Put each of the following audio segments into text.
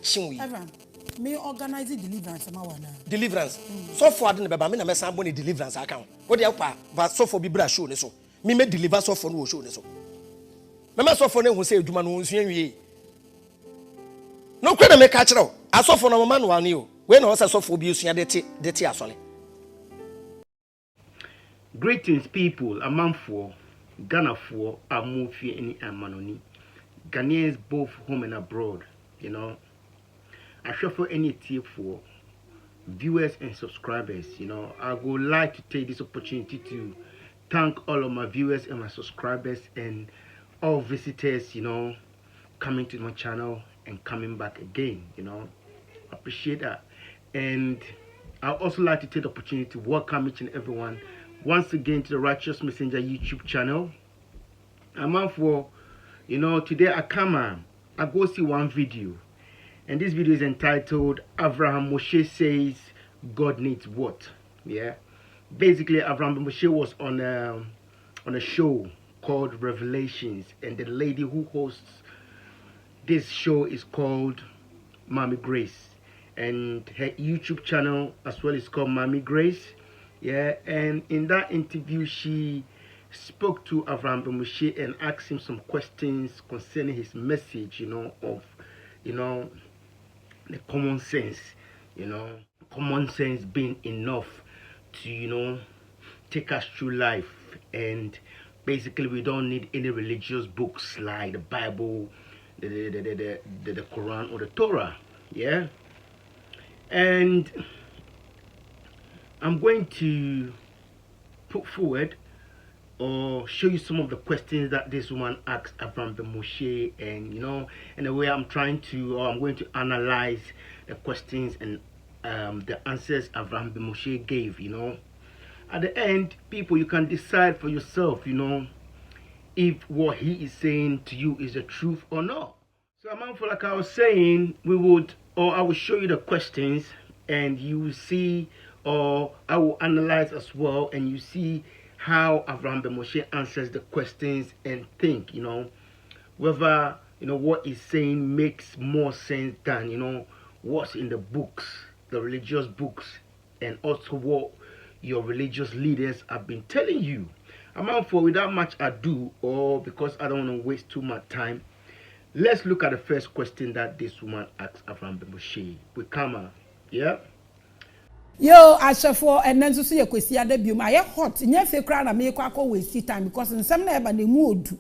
Shinwi. Me organize deliverance ma wana. Deliverance. So for adin beba me na mesa mboni deliverance account. What dey pa but so for bibra show ne so. Me deliver so for no show ne so. Me so for ne hu say adwuma no nsu anwie. No kwa na me ka kire o. Asofo no mama no wane o. We na so for bi usua de te asole. Greetings people, amanfo, Ghana-fo, Amufi any Amanoni. Ghanaians both home and abroad, you know. I share for any tip for viewers and subscribers, you know. I would like to take this opportunity to thank all of my viewers and my subscribers and all visitors, you know, coming to my channel and coming back again, you know. I appreciate that. And I also like to take the opportunity to welcome each and everyone once again to the Rychuhss Messenger YouTube channel. I'm out for, you know, today I go see one video. And this video is entitled Avraham Moshe Says God Needs What? Yeah. Basically, Avraham Moshe was on a show called Revelations, and the lady who hosts this show is called Mommy Grace, and her YouTube channel as well is called Mommy Grace. Yeah, and in that interview she spoke to Avraham Moshe and asked him some questions concerning his message, you know, of, you know, the common sense, you know, common sense being enough to, you know, take us through life. And basically we don't need any religious books like the Bible, the Quran or the Torah. Yeah. And I'm going to put forward or show you some of the questions that this woman asked Avraham Moshe, and you know, in the way I'm going to analyze the questions and the answers Avraham Moshe gave. You know, at the end, people, you can decide for yourself, you know, if what he is saying to you is the truth or not. So like I was saying, I will show you the questions and you will see, or I will analyze as well, and you see how Avraham Moshe answers the questions and think, you know, whether, you know, what he's saying makes more sense than, you know, what's in the books, the religious books, and also what your religious leaders have been telling you. Without much ado, or because I don't want to waste too much time, let's look at the first question that this woman asked Avraham Moshe. We come, yeah. Yo, Ashafo, and then to see a question at the biom. I am hot. In your crowd, I make a waste time because in some never the mood.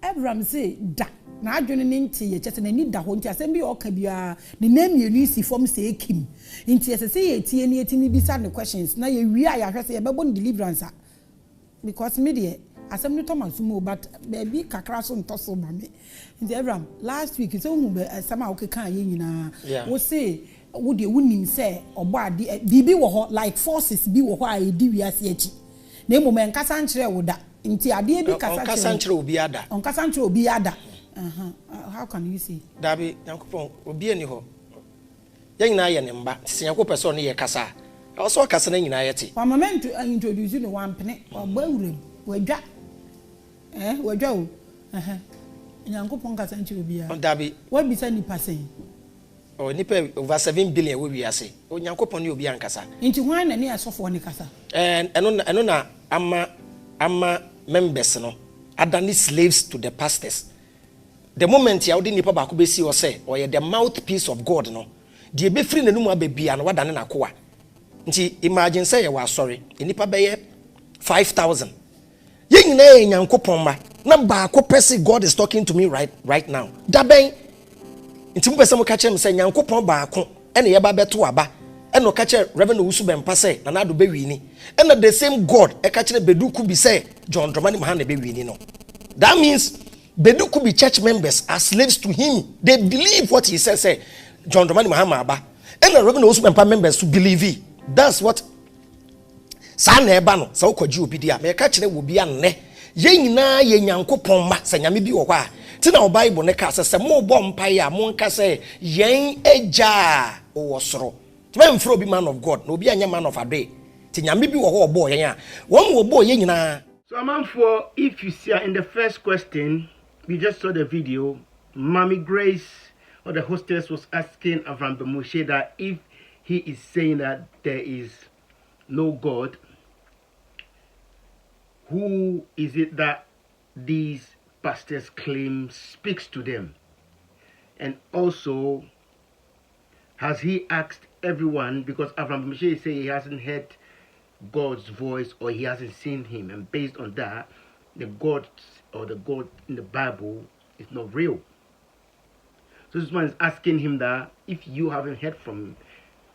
Abraham say, da. Now, joining into your chest and I need the home to assembly or cabia. The name you receive from say Kim. Into SSA, and yet me beside the questions. Now you realize say a baby deliverance. Because media, assembly Thomas more, but baby Cacrass on Tosso, mammy. In the Abraham, last week is only somehow can you say. Would you win say or bad BB wo like forces be wo I di wiase achi na moment kasa nchire wo da nti ade bi kasa nchire obi ada on kasa nchire obi ada how can you say dabi yankopon obi ani ho ya nyina ye ne mba ti yankopon so ne ye kasa also kasa na nyina ye ti for moment to introduce you one pene ogba urem wadwa wadwa o yankopon kasa nchire obi ada dabi what be say ni passing. Oh, nipa over 7 billion we wiase. Onyankopon ne obi ankasa. Nti hwan na ne asofo ne kasa? Eno na ama members no adani slaves to the pastors. The moment ya odi nipa ba ko besi o say or the mouthpiece of God no. De be free nanum ababia na wadane na koa. Nti imagine say you are sorry. Nipa be ye 5,000. Ye nyina ye Nyankopon ma. Na ba ko pese God is talking to me right now. Da ben nti mpese mo ka kire me say Nyankopon baako ene ye ba beto aba eno ka kire Reverend Wusu bempa say na do be wini eno the same God e ka kire Beduku bi say John Dramani Mahana be wini no. That means Beduku bi church members are slaves to him. They believe what he says say John Dramani Mahama aba eno Reverend Wusu bempa members to believe it. That's what sa na eba no sa ukwaji obi dia me ka kire wo bi anne ye nyina ye Nyankopon ma sa nyame bi wo kwa tina o Bible ne ka se mo bo mpae a mo nka se yen eja o wosoro tima mfro bi man of God na obi anya man of ade ti nyame bi wo ho obo yen a won wo bo yen nyina. So for if you see in the first question we just saw the video, Mommy Grace or the hostess was asking Avraham Moshe that if he is saying that there is no God, who is it that these pastors claim speaks to them? And also, has he asked everyone, because Avraham Moshe is saying he hasn't heard God's voice or he hasn't seen him, and based on that, the God in the Bible is not real. So this man is asking him that if you haven't heard from him,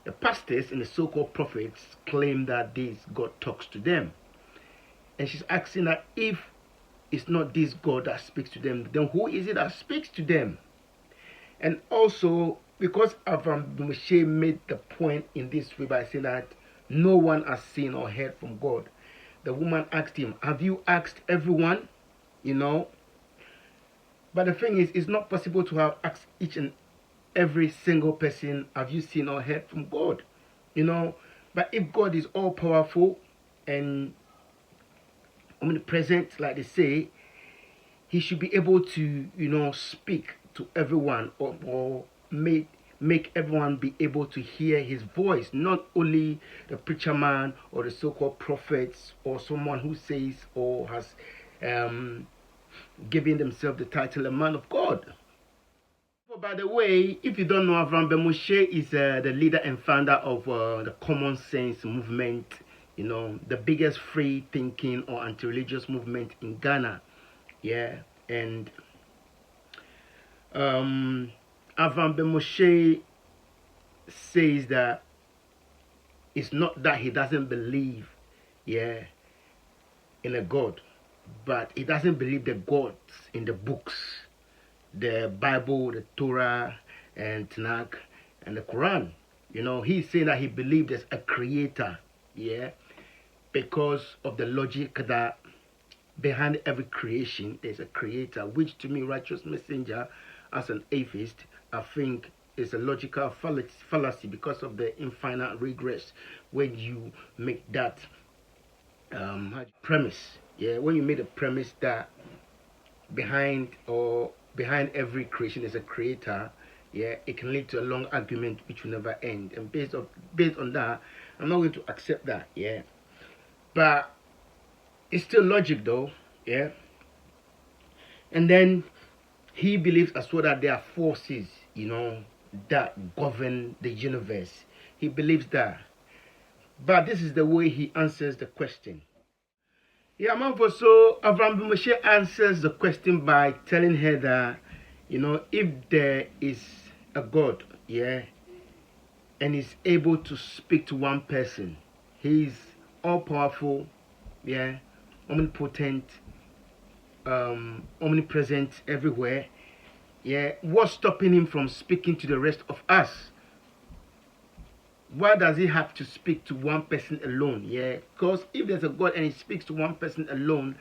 the pastors and the so-called prophets claim that this God talks to them. And she's asking that if it's not this God that speaks to them, then who is it that speaks to them? And also, because Avraham Moshe made the point in this way by saying that no one has seen or heard from God, the woman asked him, have you asked everyone? But the thing is, it's not possible to have asked each and every single person, have you seen or heard from God? But if God is all powerful and omnipresent, like they say, he should be able to, speak to everyone or make everyone be able to hear his voice, not only the preacher man or the so-called prophets or someone who says or has given themselves the title a man of God. By the way, if you don't know, Avraham Moshe is the leader and founder of the Common Sense movement, the biggest free thinking or anti-religious movement in Ghana. Yeah, and Avraham Moshe says that it's not that he doesn't believe, in a God, but he doesn't believe the gods in the books, the Bible, the Torah, and Tanakh, and the Quran. He's saying that he believes there's a creator, because of the logic that behind every creation there's a creator, which to me, Rychuhss Messenger, as an atheist, I think is a logical fallacy because of the infinite regress when you make that premise. When you made a premise that behind every creation is a creator, it can lead to a long argument which will never end. And based on that, I'm not going to accept that. But it's still logic though. And then he believes as well that there are forces, that govern the universe. He believes that. But this is the way he answers the question. So Avraham Moshe answers the question by telling her that, if there is a God, and is able to speak to one person, he's all powerful, omnipotent, omnipresent everywhere. What's stopping him from speaking to the rest of us? Why does he have to speak to one person alone? Because if there's a God and he speaks to one person alone,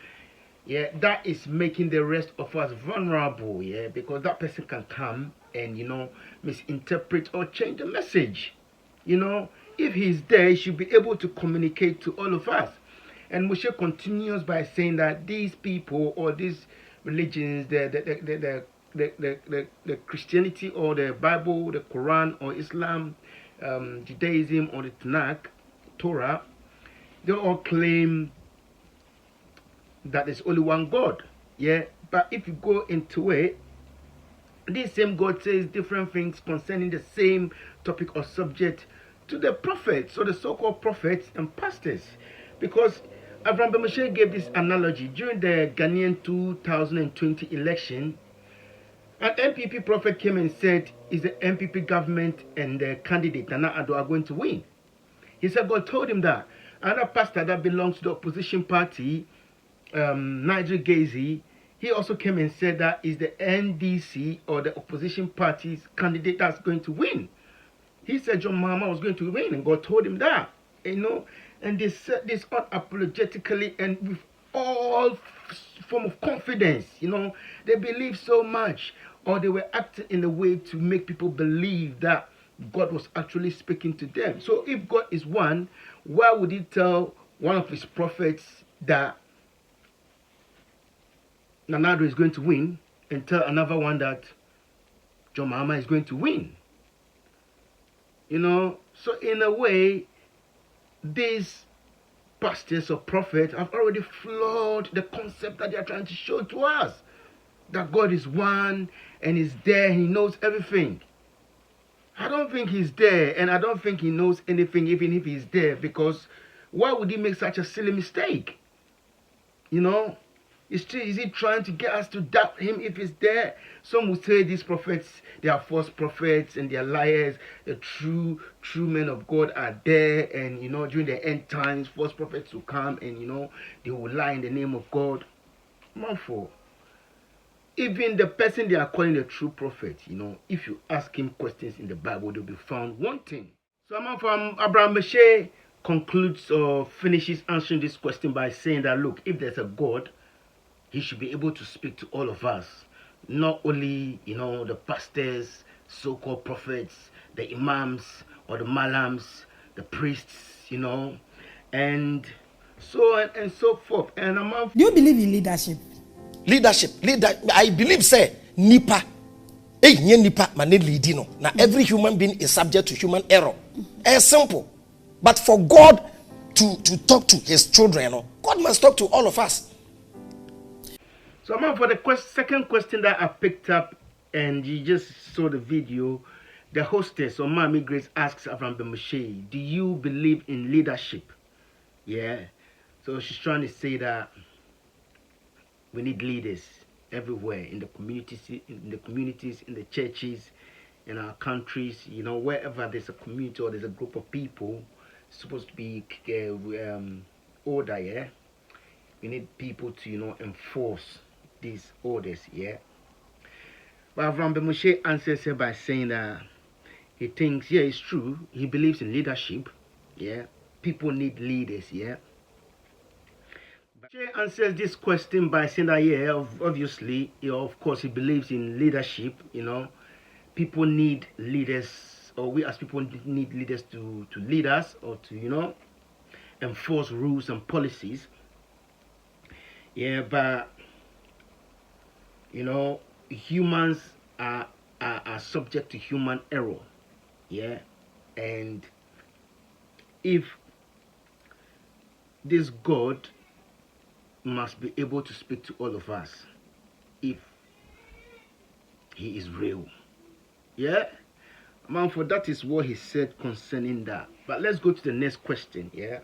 that is making the rest of us vulnerable. Because that person can come and misinterpret or change the message. If he's there, he should be able to communicate to all of us. And Moshe continues by saying that these people or these religions, the Christianity or the Bible, the Quran or Islam, Judaism or the Tanakh, Torah, they all claim that there's only one God. But if you go into it, this same God says different things concerning the same topic or subject to the prophets or the so-called prophets and pastors. Because Avraham Moshe gave this analogy during the Ghanaian 2020 election. An MPP prophet came and said, is the MPP government and the candidate Nana Addo are going to win? He said God told him that. Another pastor that belongs to the opposition party, Nigel Gazy, he also came and said that is the NDC or the opposition party's candidate that's going to win. He said John Mahama was going to win, and God told him that. And they said this unapologetically and with all form of confidence. They believe so much, or they were acting in a way to make people believe that God was actually speaking to them. So if God is one, why would he tell one of his prophets that Nana Addo is going to win and tell another one that John Mahama is going to win. You know, so in a way, these pastors or prophets have already flawed the concept that they are trying to show to us. That God is one and is there, he knows everything. I don't think he's there, and I don't think he knows anything even if he's there, because why would he make such a silly mistake? You know, is he trying to get us to doubt him if he's there? Some would say these prophets, they are false prophets and they are liars. The true men of God are there, and you know, during the end times, false prophets will come and you know, they will lie in the name of God. Man, for even the person they are calling the true prophet, you know, if you ask him questions in the Bible, they'll be found wanting. So man from Avraham Moshe concludes or finishes answering this question by saying that, look, if there's a God, he should be able to speak to all of us, not only, you know, the pastors, so-called prophets, the imams or the malams, the priests, you know, and so on and so forth. And do you believe in leadership? Leader. I believe, say, nipa. Nye nipa mane leadi no. Now every human being is subject to human error. It's simple. But for God to talk to his children, no, God must talk to all of us. So man, for the second question that I picked up, and you just saw the video, the hostess or Mami Grace asks Avraham Moshe, do you believe in leadership? Yeah. So she's trying to say that we need leaders everywhere, in the communities, in the churches, in our countries, you know, wherever there's a community or there's a group of people, it's supposed to be order, yeah. We need people to, you know, enforce these orders, yeah. But Avraham Moshe answers her by saying that he thinks, yeah, it's true. He believes in leadership, yeah. People need leaders, yeah. Moshe answers this question by saying that, yeah, obviously, you know, of course, he believes in leadership, you know. People need leaders, or we as people need leaders to lead us, or to, you know, enforce rules and policies. Yeah, but you know, humans are subject to human error. Yeah, and if this God must be able to speak to all of us, if he is real. Yeah, man, for that is what he said concerning that. But let's go to the next question. Yeah.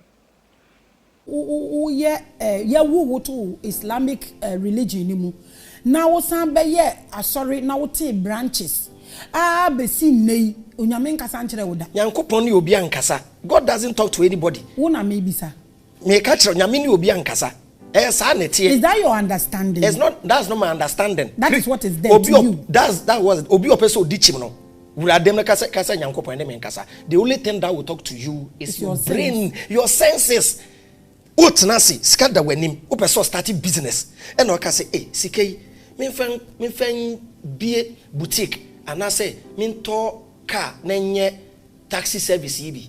Yeah, wo to Islamic religion ni mu. Na wo san be ye asori na wo te branches. Be si nei onyame nkasa nkyere wo da. Yankopon ni obi ankasa. God doesn't talk to anybody. Wo na me bisa. Me ka kire onyame ni obi ankasa. Is that your understanding? That's not my understanding. That is what is there to you. That was obi opeso dichim no. The only thing that will talk to you is your brain, your senses. Utnasi, skada wenim, upeso starting business. And I say, hey, CK, min be boutique, and I say, min to car, nenye taxi service yibi.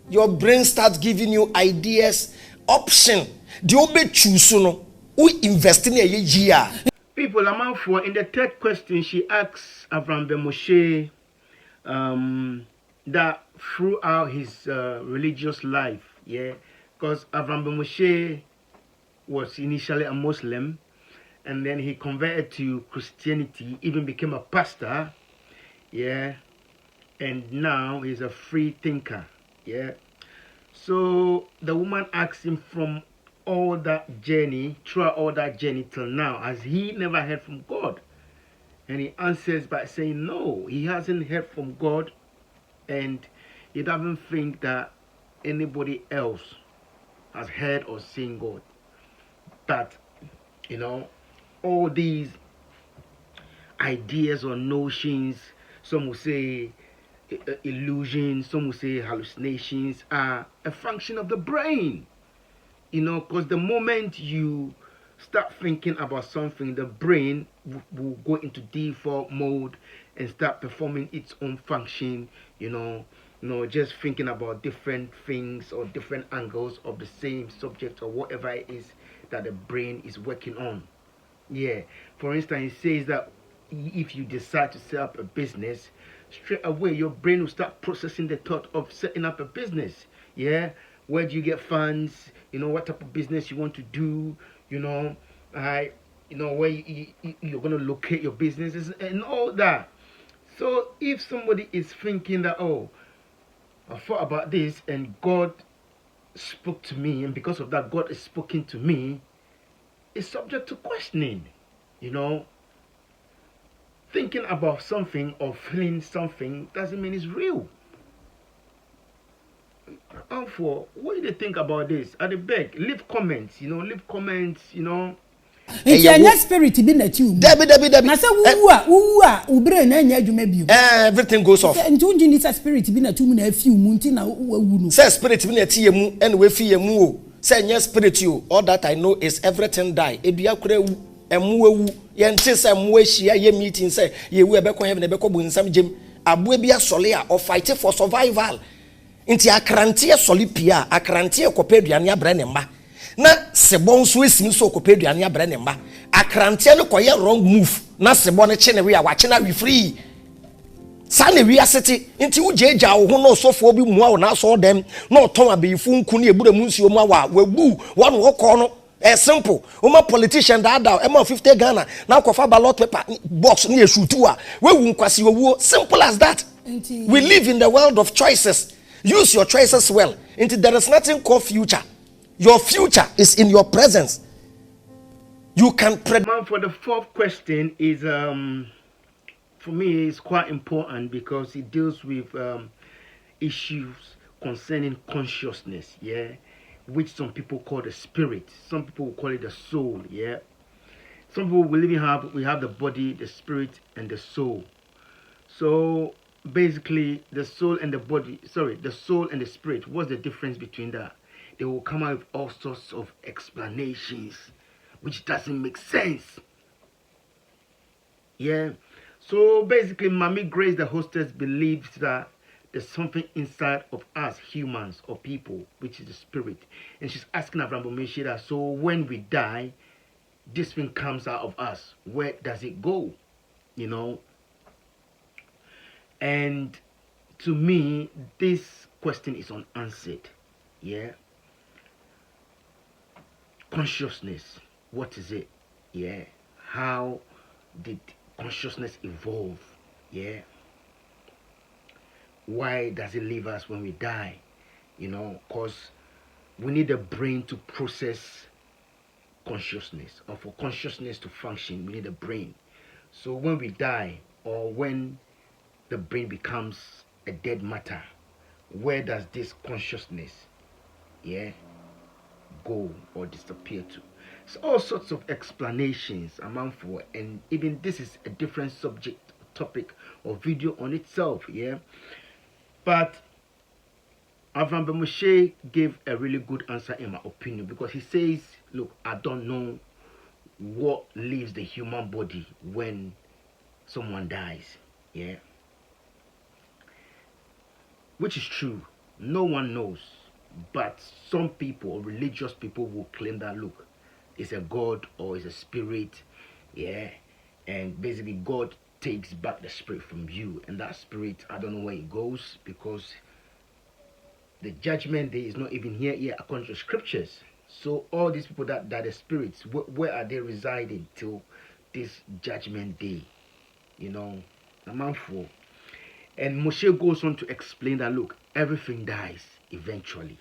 Your brain starts giving you ideas, option. The obe choose no, we invest in a year. People, I'm out for. In the third question, she asks Avraham Moshe that throughout his religious life, yeah. Because Avraham Moshe was initially a Muslim, and then he converted to Christianity, even became a pastor, yeah, and now he's a free thinker, yeah. So the woman asked him from all that journey, throughout all that journey till now, has he never heard from God? And he answers by saying no, he hasn't heard from God, and he doesn't think that anybody else has heard or seen God. But, you know, all these ideas or notions, some will say illusions, some will say hallucinations, are a function of the brain. You know, because the moment you start thinking about something, the brain will go into default mode and start performing its own function, you know, just thinking about different things or different angles of the same subject or whatever it is that the brain is working on. Yeah. For instance, it says that if you decide to set up a business, straight away your brain will start processing the thought of setting up a business. Yeah, where do you get funds? What type of business you want to do? I, where you're gonna locate your businesses and all that. So if somebody is thinking that, oh, I thought about this and God spoke to me, and because of that God is speaking to me, it's subject to questioning. Thinking about something or feeling something doesn't mean it's real. What do you think about this? I beg, leave comments. Leave comments. Nti anya spirit bi na chi u. Debi. Na se wu a ubre na anya adwuma bio. Everything goes off. Nti unji ni spirit bi na chi mu na afi mu nti na wu no. Say spirit bi na ti yemu and we fi yemu o. Say anya spirit you. All that I know is everything die. Edua kura wu, emu ewu. Ye nti say emu ehia ye meeting say ye wu ebekọ heaven ebekọ bu nsam gem. Aboa bi asole a or fight for survival. Nti akrante asole pia, akrante ekopa aduane abre ne mba. Na sebo nso esim so okopa aduane abre ne mba. Akrante no koye wrong move. Na sebo ne che ne we a wache na we free. Sa na wi asete nti ujeja wo ho no sofo bi mu a na so dem na oton abeyifu nku ne ebura mu nsuo mu a wagu wonu hokọ no simple uma politician da 50 Ghana na kofa ballot paper box na eshutu a we wu nkwase owuo. Simple as that. We live in the world of choices. Use your choices well. There is nothing called future. Your future is in your presence. You can predict. For the fourth question is for me it's quite important because it deals with issues concerning consciousness, which some people call the spirit, some people will call it the soul, Some people believe we have the body, the spirit, and the soul. So basically the soul and the spirit, what's the difference between that? They will come out with all sorts of explanations which doesn't make sense. So basically Mami Grace, the hostess, believes that there's something inside of us humans or people, which is the spirit, and she's asking Avraham Moshe that, so when we die, this thing comes out of us, where does it go? And to me, this question is unanswered. Consciousness, what is it? How did consciousness evolve? Why does it leave us when we die? Because we need a brain to process consciousness, or for consciousness to function we need a brain. So when we die, or when the brain becomes a dead matter, where does this consciousness go or disappear to? So all sorts of explanations among for, and even this is a different topic or video on itself. But Avraham Moshe gave a really good answer in my opinion, because he says, look, I don't know what leaves the human body when someone dies. Which is true. No one knows. But some people, or religious people, will claim that, look, it's a God or it's a spirit. And basically God takes back the spirit from you, and that spirit, I don't know where it goes, because the judgment day is not even here yet according to the scriptures. So all these people that are spirits, where are they residing till this judgment day? A mouthful. And Moshe goes on to explain that, look, everything dies eventually.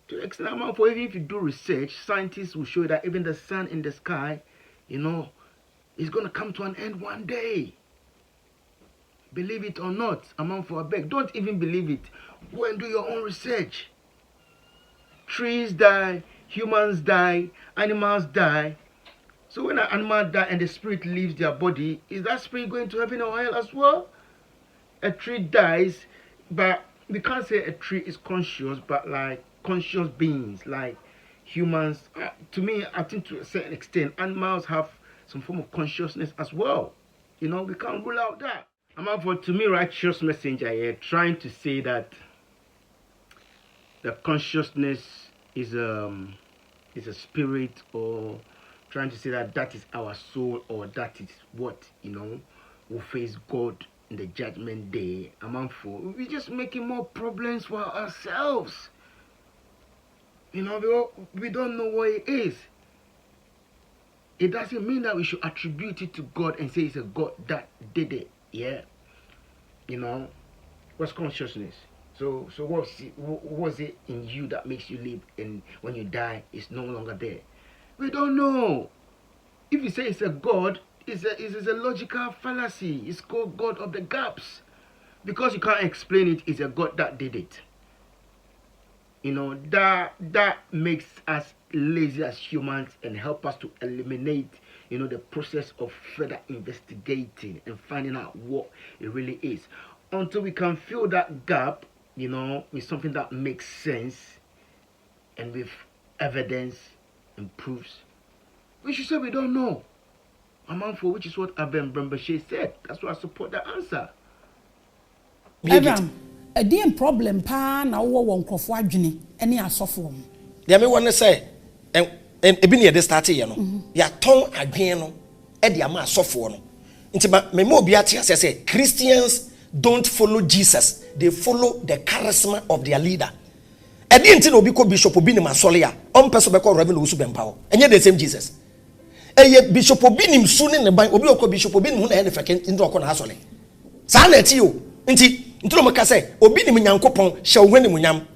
To explain a mouthful, even if you do research, scientists will show you that even the sun in the sky, is going to come to an end one day. Believe it or not, for a beg. Don't even believe it. Go and do your own research. Trees die, humans die, animals die. So when an animal dies and the spirit leaves their body, is that spirit going to heaven or hell as well? A tree dies, but we can't say a tree is conscious, but like conscious beings, like humans. To me, I think to a certain extent, animals have some form of consciousness as well. We can't rule out that. To me, Rychuhss messenger here trying to say that the consciousness is a spirit, or trying to say that that is our soul, or that is what, will face God in the judgment day. We're just making more problems for ourselves. We don't know what it is. It doesn't mean that we should attribute it to God and say it's a God that did it. Yeah. What's consciousness? So what was it in you that makes you live, and when you die, it's no longer there? We don't know. If you say it's a God, it's a logical fallacy. It's called God of the gaps. Because you can't explain it, it's a God that did it. That makes us lazy as humans and help us to eliminate, the process of further investigating and finding out what it really is. Until we can fill that gap, with something that makes sense and with evidence and proofs, we should say we don't know. Which is what Avraham Moshe said. That's why I support that answer. Avraham, a dear problem pa na wo won krofo adwene ene asofo mo. They me want to say, and ebi near the start here no. Ya ton adwene no e de ama asofo no. Nti me mo obi ate say Christians don't follow Jesus. They follow the charisma of their leader. E di nti na obi ko bishop obi ni masole a, on person be call reverend Usu Bempawo. Enye the same Jesus. Eye bishop obi ni msu ne ban obi okọ bishop obi ni hu na ene feke nti okọ na asole. Sa na eti o. Nti no maka say obi ni Nyankopon hye wo ni munyam.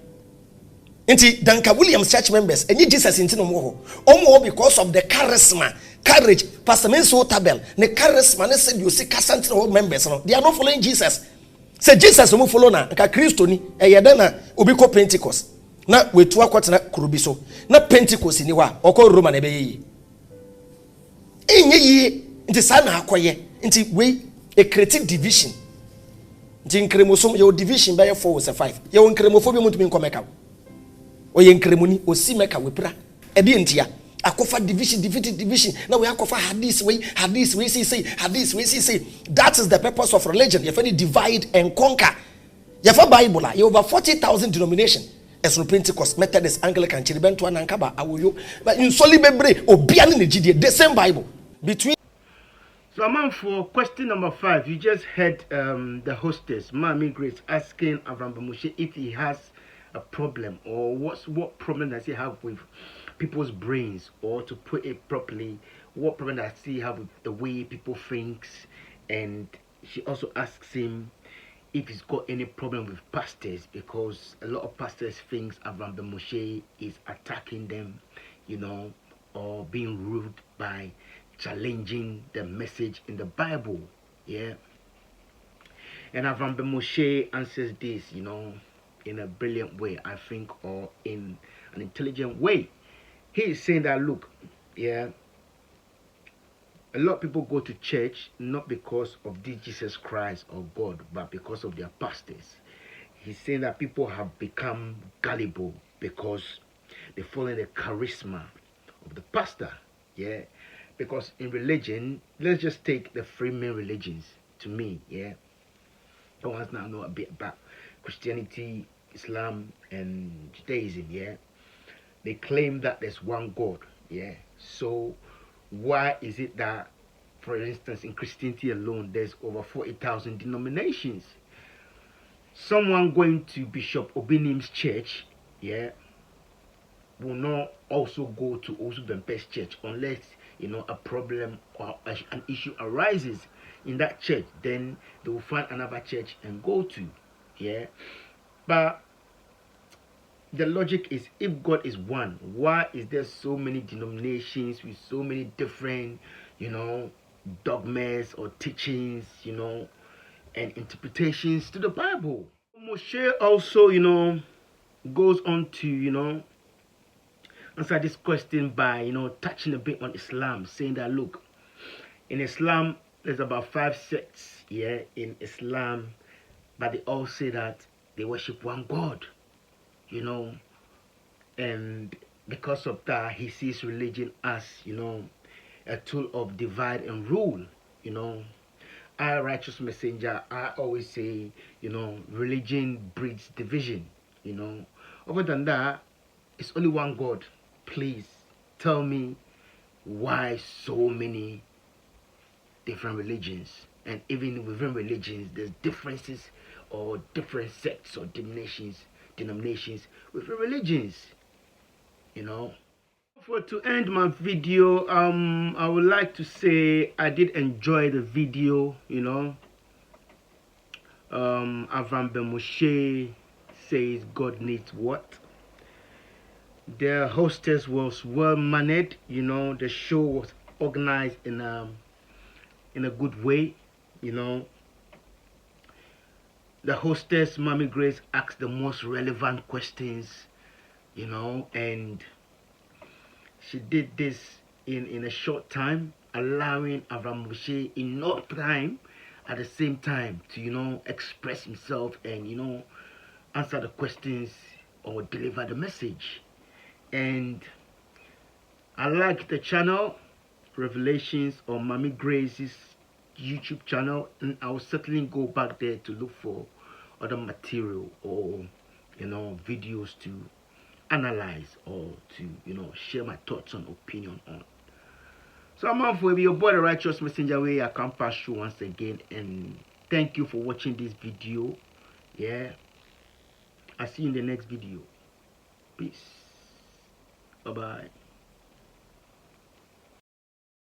Nti Danka Williams church members enye Jesus nti no mo ho. Omo because of the charisma, courage, Pastor Menso Tabel, the charisma ne said you see casant no members no. They are not following Jesus. Say Jesus mo follow na nka Kristo ni eye da na obi ko Pentecost. Na wetu akwata na kurubi so. Na Pentecost ni wa okọ Roma na be yi. Enye yi nti sa na akoye. Nti we a creative division. Nti nkremosom your division by 4 or 5. Your nkremophobia mutumi nkomeka. Oye nkremoni osi meka wepra. Ede ntia akofa division. Now we akofa hadith we say. That is the purpose of religion. You find divide and conquer. You have Bible. You over 40,000 denomination. As no Pentecost, Methodist, Anglican, Chiribentu, and Ankaba, Awuyo. But in Solibebre, Obian in the same Bible. Between. So, for question number 5, you just heard the hostess, Mami Grace, asking Avraham Moshe if he has a problem, or what problem does he have with people's brains, or to put it properly, what problem does he have with the way people think. And she also asks him if he's got any problem with pastors, because a lot of pastors think Avraham Moshe is attacking them, or being rude by challenging the message in the Bible. Yeah. And Avraham Moshe answers this, in a brilliant way, I think, or in an intelligent way. He is saying that, look, yeah, a lot of people go to church not because of this Jesus Christ or God, but because of their pastors. He's saying that people have become gullible because they follow the charisma of the pastor. Yeah. Because in religion, let's just take the three main religions to me, yeah. The ones now know a bit about Christianity, Islam, and Judaism, yeah. They claim that there's one God, yeah. So why is it that, for instance, in Christianity alone, there's over 40,000 denominations? Someone going to Bishop Obinim's church, yeah, will not also go to Osu Bempe's church unless a problem or an issue arises in that church. Then they will find another church and go to, yeah. But the logic is, if God is one, why is there so many denominations with so many different, dogmas or teachings, and interpretations to the Bible? Moshe also, goes on to, answer this question by, touching a bit on Islam, saying that, look, in Islam, there's about 5 sects, yeah, in Islam, but they all say that they worship one God, and because of that, he sees religion as, a tool of divide and rule, I, righteous messenger, I always say, religion breeds division, Other than that, it's only one God. Please tell me why so many different religions, and even within religions there's differences or different sects or denominations within religions, you know. For to end my video, I would like to say I did enjoy the video, you know. Avraham Moshe says God needs what? The hostess was well mannered, you know. The show was organized in a good way, you know. The hostess, Mommy Grace, asked the most relevant questions, you know, and she did this in a short time, allowing Avraham Moshe enough time at the same time to, you know, express himself and, you know, answer the questions or deliver the message. And I like the channel, Revelations, or Mommy Grace's YouTube channel, and I'll certainly go back there to look for other material or, you know, videos to analyze or to, you know, share my thoughts and opinion on. So I'm out for your boy, the Rychuhss Messenger way. I come pass you once again, and thank you for watching this video. Yeah, I'll see you in the next video. Peace. Bye bye.